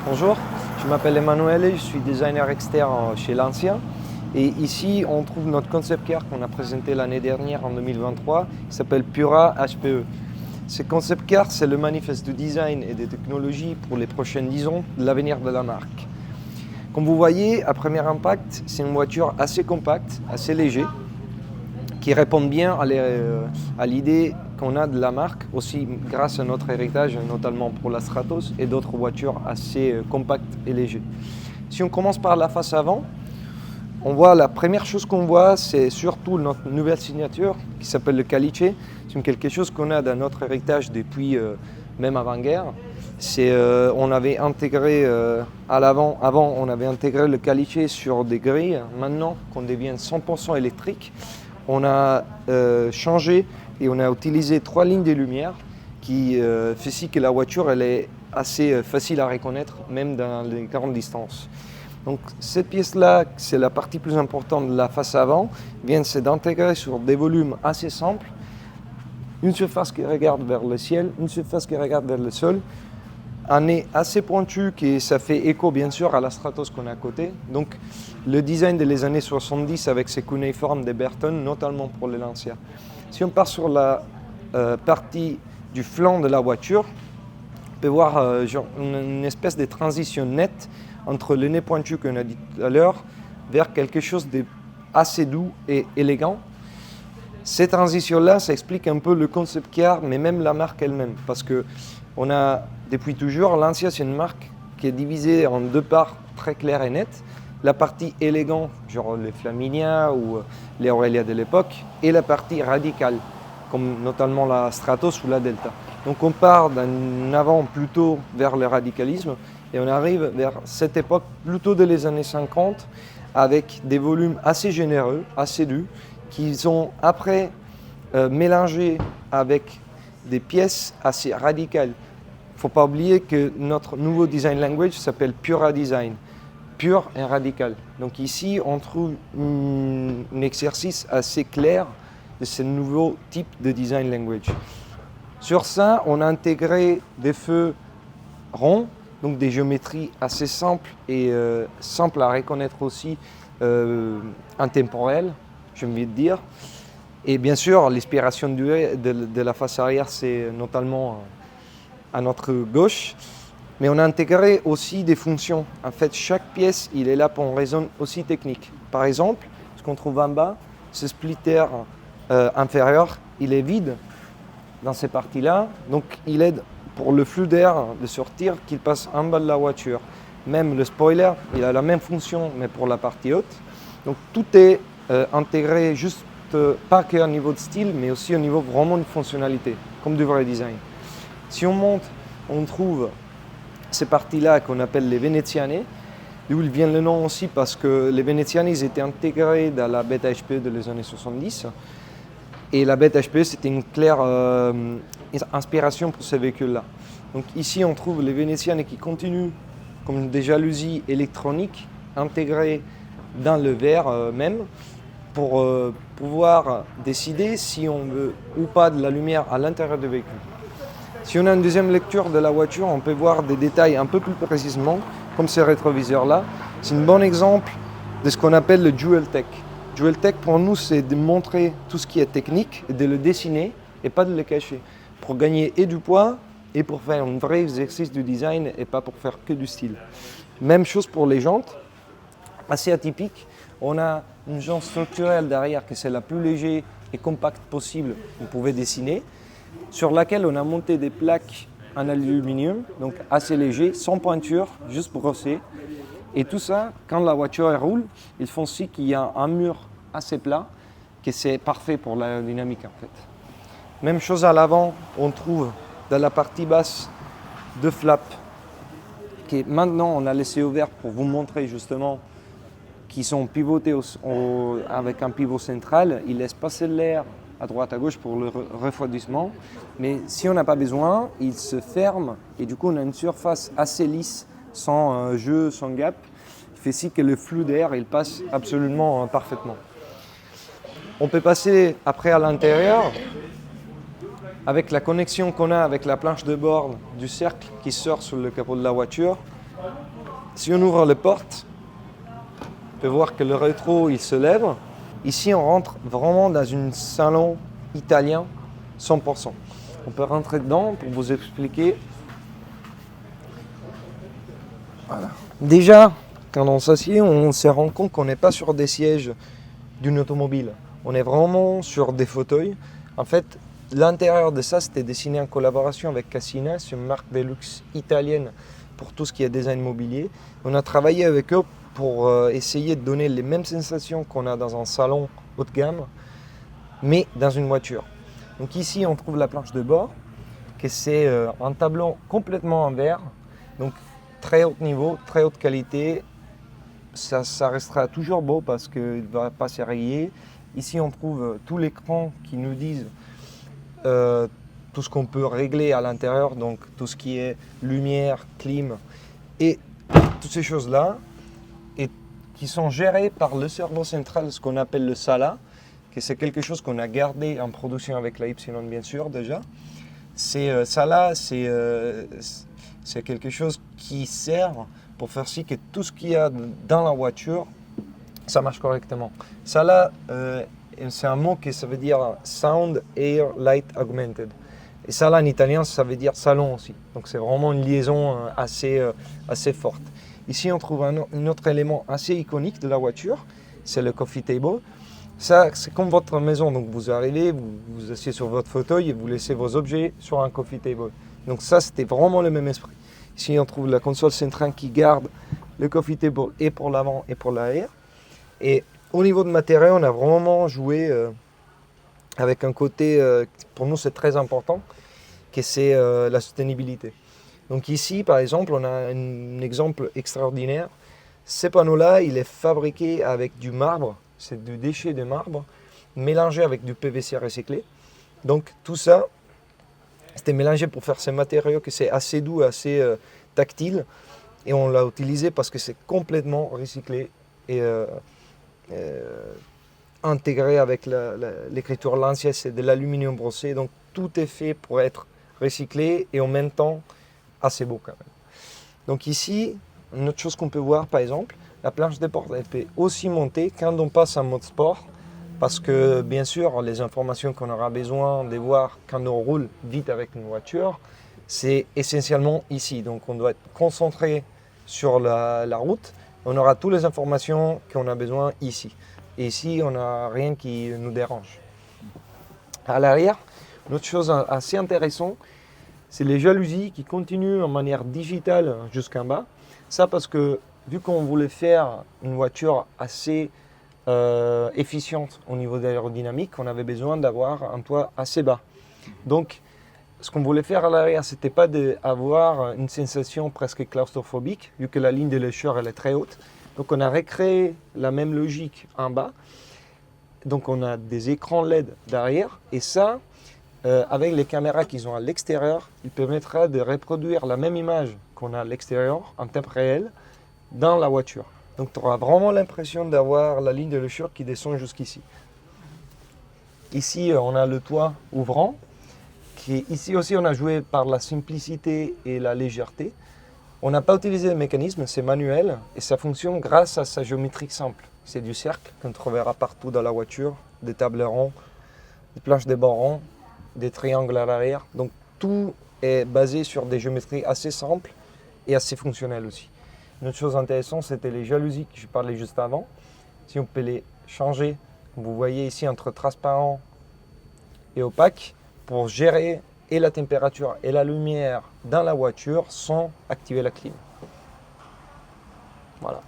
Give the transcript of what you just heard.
Bonjour, je m'appelle Emmanuel, je suis designer externe chez Lancia. Et ici, on trouve notre concept car qu'on a présenté l'année dernière en 2023, qui s'appelle Pura HPE. Ce concept car, c'est le manifeste du design et des technologies pour les prochaines 10 ans de l'avenir de la marque. Comme vous voyez, à premier impact, c'est une voiture assez compacte, assez légère, qui répond bien à l'idée qu'on a de la marque, aussi grâce à notre héritage, notamment pour la Stratos et d'autres voitures assez compactes et légères. Si on commence par la face avant, on voit la première chose qu'on voit, c'est surtout notre nouvelle signature qui s'appelle le caliche. C'est quelque chose qu'on a dans notre héritage depuis même avant-guerre. On avait intégré à l'avant, avant on avait intégré le caliche sur des grilles. Maintenant qu'on devient 100% électrique, on a changé et on a utilisé 3 lignes de lumière qui fait si que la voiture elle est assez facile à reconnaître même dans les grandes distances. Donc cette pièce-là, c'est la partie plus importante de la face avant, vient d'intégrer sur des volumes assez simples, une surface qui regarde vers le ciel, une surface qui regarde vers le sol, un nez assez pointu qui ça fait écho bien sûr à la Stratos qu'on a à côté. Donc le design des années 70 avec ces cunéiformes de Burton, notamment pour les Lancia. Si on part sur la partie du flanc de la voiture, on peut voir une espèce de transition nette entre le nez pointu qu'on a dit tout à l'heure vers quelque chose d'assez doux et élégant. Cette transition-là, ça explique un peu le concept car, mais même la marque elle-même. Parce que on a, depuis toujours, Lancia, c'est une marque qui est divisée en 2 parts très claires et nettes. La partie élégante, genre les Flaminia ou les Aurelia de l'époque, et la partie radicale, comme notamment la Stratos ou la Delta. Donc on part d'un avant plutôt vers le radicalisme et on arrive vers cette époque plutôt des années 50 avec des volumes assez généreux, assez doux, qui sont après mélangés avec des pièces assez radicales. Il ne faut pas oublier que notre nouveau design language s'appelle Pura Design, pur et radical. Donc ici, on trouve un exercice assez clair de ce nouveau type de design language. Sur ça, on a intégré des feux ronds, donc des géométries assez simples et simples à reconnaître aussi intemporelles, j'ai envie de dire. Et bien sûr, l'inspiration de la face arrière, c'est notamment à notre gauche. Mais on a intégré aussi des fonctions. En fait, chaque pièce, il est là pour une raison aussi technique. Par exemple, ce qu'on trouve en bas, ce splitter inférieur, il est vide dans ces parties-là. Donc, il aide pour le flux d'air de sortir qu'il passe en bas de la voiture. Même le spoiler, il a la même fonction, mais pour la partie haute. Donc, tout est intégré juste pas qu'au niveau de style, mais aussi au niveau vraiment de fonctionnalité, comme du vrai design. Si on monte, on trouve ces parties-là qu'on appelle les Veneziane, d'où il vient le nom aussi parce que les Veneziane ils étaient intégrés dans la bête HPE des années 70. Et la bête HPE, c'était une claire inspiration pour ces véhicules-là. Donc ici, on trouve les Veneziane qui continuent comme des jalousies électroniques intégrées dans le verre même pour pouvoir décider si on veut ou pas de la lumière à l'intérieur du véhicule. Si on a une deuxième lecture de la voiture, on peut voir des détails un peu plus précisément, comme ce rétroviseur-là. C'est un bon exemple de ce qu'on appelle le Jewel Tech. Jewel Tech, pour nous, c'est de montrer tout ce qui est technique et de le dessiner et pas de le cacher. Pour gagner et du poids et pour faire un vrai exercice du design et pas pour faire que du style. Même chose pour les jantes, assez atypique. On a une jante structurelle derrière qui c'est la plus légère et compacte possible qu'on pouvait dessiner, sur laquelle on a monté des plaques en aluminium, donc assez léger, sans pointure, juste brossé. Et tout ça, quand la voiture roule, ils font si qu'il y a un mur assez plat, que c'est parfait pour l'aérodynamique en fait. Même chose à l'avant, on trouve dans la partie basse 2 flaps, qui maintenant on a laissé ouvert pour vous montrer justement qui sont pivotés avec un pivot central. Ils laissent passer l'air à droite à gauche pour le refroidissement. Mais si on n'a pas besoin, ils se ferment et du coup on a une surface assez lisse, sans jeu, sans gap, qui fait si que le flux d'air il passe absolument parfaitement. On peut passer après à l'intérieur avec la connexion qu'on a avec la planche de bord du cercle qui sort sur le capot de la voiture. Si on ouvre les portes, on peut voir que le rétro il se lève. Ici, on rentre vraiment dans un salon italien 100%. On peut rentrer dedans pour vous expliquer. Voilà. Déjà, quand on s'assied, on se rend compte qu'on n'est pas sur des sièges d'une automobile. On est vraiment sur des fauteuils. En fait, l'intérieur de ça, c'était dessiné en collaboration avec Cassina, c'est une marque de luxe italienne pour tout ce qui est design mobilier. On a travaillé avec eux pour essayer de donner les mêmes sensations qu'on a dans un salon haut de gamme, mais dans une voiture. Donc ici, on trouve la planche de bord, que c'est un tableau complètement en verre, donc très haut niveau, très haute qualité. Ça restera toujours beau parce qu'il ne va pas s'érayer. Ici, on trouve tout l'écran qui nous disent tout ce qu'on peut régler à l'intérieur, donc tout ce qui est lumière, clim et toutes ces choses-là, et qui sont gérées par le cerveau central, ce qu'on appelle le SALA, que c'est quelque chose qu'on a gardé en production avec la Y bien sûr déjà. SALA, c'est quelque chose qui sert pour faire si que tout ce qu'il y a dans la voiture, ça marche correctement. SALA, c'est un mot qui ça veut dire Sound, Air, Light Augmented. Et SALA en italien, ça veut dire salon aussi. Donc c'est vraiment une liaison assez forte. Ici, on trouve un autre élément assez iconique de la voiture, c'est le coffee table. Ça, c'est comme votre maison. Donc vous arrivez, vous vous asseyez sur votre fauteuil et vous laissez vos objets sur un coffee table. Donc ça, c'était vraiment le même esprit. Ici, on trouve la console centrale qui garde le coffee table et pour l'avant et pour l'arrière. Et au niveau de matériaux, on a vraiment joué avec un côté, pour nous c'est très important, que c'est la soutenabilité. Donc ici, par exemple, on a un exemple extraordinaire. Ce panneau-là, il est fabriqué avec du marbre, c'est du déchet de marbre, mélangé avec du PVC recyclé. Donc tout ça, c'était mélangé pour faire ces matériaux que c'est assez doux, assez tactile. Et on l'a utilisé parce que c'est complètement recyclé et intégré avec l'écriture Lancia, c'est de l'aluminium brossé. Donc tout est fait pour être recyclé et en même temps assez beau quand même. Donc ici, une autre chose qu'on peut voir par exemple, la planche de porte elle peut aussi monter quand on passe en mode sport. Parce que bien sûr, les informations qu'on aura besoin de voir quand on roule vite avec une voiture, c'est essentiellement ici. Donc on doit être concentré sur la route. On aura toutes les informations qu'on a besoin ici. Et ici, on n'a rien qui nous dérange. À l'arrière, une autre chose assez intéressante, c'est les jalousies qui continuent en manière digitale jusqu'en bas. Ça parce que vu qu'on voulait faire une voiture assez efficiente au niveau de l'aérodynamique, on avait besoin d'avoir un toit assez bas. Donc, ce qu'on voulait faire à l'arrière, c'était pas d'avoir une sensation presque claustrophobique, vu que la ligne de l'écheur elle est très haute. Donc, on a recréé la même logique en bas. Donc, on a des écrans LED derrière, et ça, avec les caméras qu'ils ont à l'extérieur, il permettra de reproduire la même image qu'on a à l'extérieur en temps réel dans la voiture. Donc tu auras vraiment l'impression d'avoir la ligne de l'écheur qui descend jusqu'ici. Ici, on a le toit ouvrant. Ici aussi, on a joué par la simplicité et la légèreté. On n'a pas utilisé le mécanisme, c'est manuel et ça fonctionne grâce à sa géométrie simple. C'est du cercle qu'on trouvera partout dans la voiture, des tables rondes, des planches de bord ronds, des triangles à l'arrière. Donc tout est basé sur des géométries assez simples et assez fonctionnelles aussi. Une autre chose intéressante, c'était les jalousies que je parlais juste avant. Si on peut les changer, vous voyez ici entre transparent et opaque, pour gérer et la température et la lumière dans la voiture sans activer la clim. Voilà.